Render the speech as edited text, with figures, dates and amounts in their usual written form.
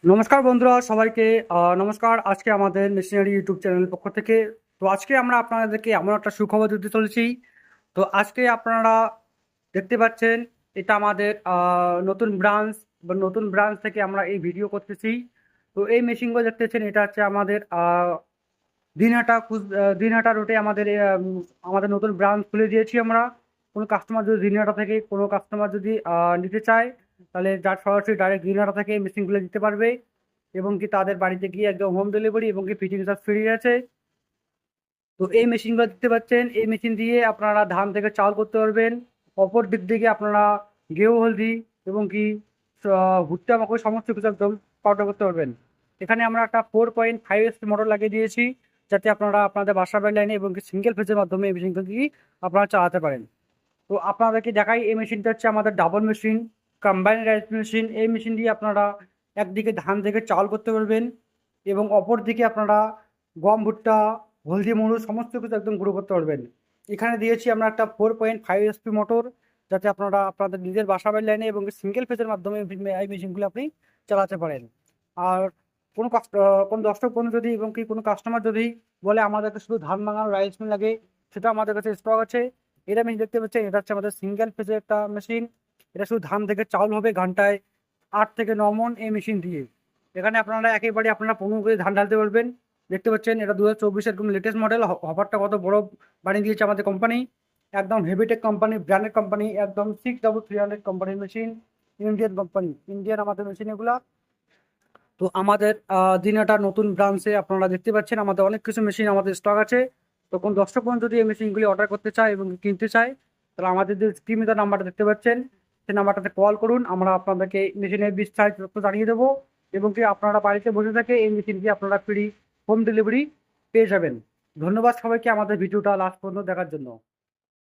নমস্কার বন্ধুরা সবাইকে। নমস্কার। আজকে আমাদের মেশিনারি ইউটিউব চ্যানেলের পক্ষ থেকে আজকে আমরা আপনাদেরকে এমন একটা সুখবর দিতে চলেছি। আজকে আপনারা দেখতে পাচ্ছেন, এটা আমাদের নতুন ব্রাঞ্চ নতুন ব্রাঞ্চ থেকে আমরা এই ভিডিও করতেছি। এই মেশিনগুলো দেখতেছেন, এটা হচ্ছে আমাদের দিনহাটা রোডে আমাদের আমাদের নতুন ব্রাঞ্চ খুলে দিয়েছি আমরা। কোনো কাস্টমার যদি দিনহাটা থেকে কোনো কাস্টমার যদি নিতে চায়, তাহলে যার সরাসরি ডাইরেক্ট দিনহাটা থেকে মেশিনগুলো দিতে পারবে, এবং কি তাদের বাড়িতে গিয়ে একদম হোম ডেলিভারি এবং কি ফিটিং চার্জ ফ্রি আছে। এই মেশিনগুলো দেখতে পাচ্ছেন, এই মেশিন দিয়ে আপনারা ধান থেকে চাল করতে পারবেন। অপর দিক থেকে আপনারা গেহু হলদি এবং কি ভুট্টা মাকড় সমস্ত কিছু একদম পাউডার করতে পারবেন। এখানে আমরা একটা 4.5 HP মোটর লাগিয়ে দিয়েছি, যাতে আপনারা আপনাদের বাসা বাড়ি লাইনে এবং কি সিঙ্গেল ফেজের মাধ্যমে এই মেশিনটা দিয়ে আপনারা চালাতে পারেন। আপনাদেরকে দেখাই, এই মেশিনটা হচ্ছে আমাদের double machine, combine rice machine. এই মেশিন দিয়ে আপনারা একদিকে ধান থেকে চাল করতে পারবেন, এবং অপর দিকে আপনারা গম ভুট্টা হলদি মরুচ সমস্ত কিছু একদম গুঁড়ো করতে পারবেন। এখানে দিয়েছি আমরা একটা 4.5 HP মোটর, যাতে আপনারা আপনাদের নিজের বাসা বাড়ির লাইনে এবং সিঙ্গেল ফেজের মাধ্যমে এই মেশিনগুলো আপনি চালাতে পারেন। আর কোনো দর্শক বন্ধু যদি এবং কি কোনো কাস্টমার যদি বলে আমাদেরকে শুধু ধান ভাঙানোর রাইস মিল লাগে, সেটা আমাদের কাছে স্টক আছে। এটা মেশিন দেখতে পাচ্ছেন, এটা হচ্ছে আমাদের সিঙ্গেল ফেজের একটা মেশিন। এটা শুধু ধান থেকে চাউল হবে ঘন্টায় 8 থেকে 9 মণ এই মেশিন দিয়ে। এখানে আপনারা একেবারে আপনারা 15 কেজি ধান ঢালতে পারবেন। দেখতে পাচ্ছেন, এটা 2024 একদম লেটেস্ট মডেল। হপারটা কত বড় বানিয়ে দিয়েছে আমাদের কোম্পানি, একদম হেভিটেক কোম্পানি, ব্র্যান্ডেড কোম্পানি, একদম 6300 কোম্পানির মেশিন। ইন্ডিয়ান কোম্পানি, ইন্ডিয়ান আমাদের মেশিন এগুলা। আমাদের দিনাটা নতুন ব্রাঞ্চে আপনারা দেখতে পাচ্ছেন আমাদের অনেক কিছু মেশিন আমাদের স্টক আছে। কোন দর্শক বন্ধু যদি এই মেশিনগুলি অর্ডার করতে চায় এবং কিনতে চায়, তাহলে আমাদের যে স্ক্রিনে যে নাম্বারটা দেখতে পাচ্ছেন, সেই নাম্বারটাতে কল করুন। আমরা আপনাদেরকে মেশিনের বিস্তারিত তথ্য জানিয়ে দেবো, এবং কি আপনারা বাড়িতে বসে থেকে এই মেশিনটি আপনারা ফ্রি হোম ডেলিভারি পেয়ে যাবেন। ধন্যবাদ সবাইকে আমাদের ভিডিওটা লাস্ট পর্যন্ত দেখার জন্য।